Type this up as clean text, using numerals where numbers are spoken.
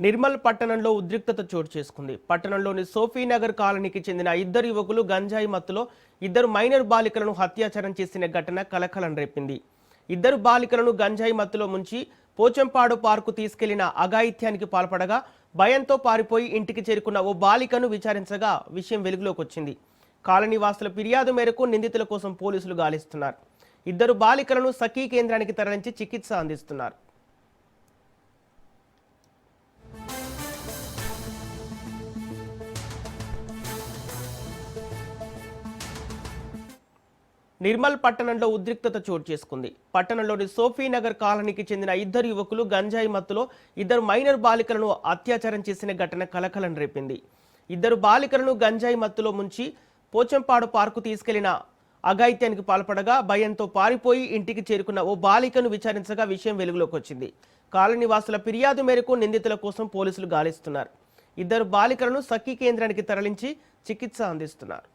నిర్మల్ పట్టణంలో ఉద్రిక్తత చోటు చేసుకుంది. పట్టణంలోని సోఫీనగర్ కాలనీకి చెందిన ఇద్దరు యువకులు గంజాయి మత్తులో ఇద్దరు మైనర్ బాలికలను హత్యాచారం చేసిన ఘటన కలకలం రేపింది. ఇద్దరు బాలికలను గంజాయి మత్తులో ముంచి పోచంపాడు పార్కు తీసుకెళ్లిన అఘాయిత్యానికి పాల్పడగా భయంతో పారిపోయి ఇంటికి చేరుకున్న ఓ బాలికను విచారించగా విషయం వెలుగులోకి వచ్చింది. కాలనీ వాసుల ఫిర్యాదు మేరకు నిందితుల కోసం పోలీసులు గాలిస్తున్నారు. ఇద్దరు బాలికలను సఖీ కేంద్రానికి తరలించి చికిత్స అందిస్తున్నారు. నిర్మల్ పట్టణంలో ఉద్రిక్తత చోటు చేసుకుంది. పట్టణంలోని సోఫీనగర్ కాలనీకి చెందిన ఇద్దరు యువకులు గంజాయి మత్తులో ఇద్దరు మైనర్ బాలికలను అత్యాచారం చేసిన ఘటన కలకలం రేపింది. ఇద్దరు బాలికలను గంజాయి మత్తులో ముంచి పోచంపాడు పార్కు తీసుకెళ్లిన అఘాయిత్యానికి పాల్పడగా భయంతో పారిపోయి ఇంటికి చేరుకున్న ఓ బాలికను విచారించగా విషయం వెలుగులోకి వచ్చింది. కాలనీ వాసుల ఫిర్యాదు మేరకు నిందితుల కోసం పోలీసులు గాలిస్తున్నారు. ఇద్దరు బాలికలను సఖీ కేంద్రానికి తరలించి చికిత్స అందిస్తున్నారు.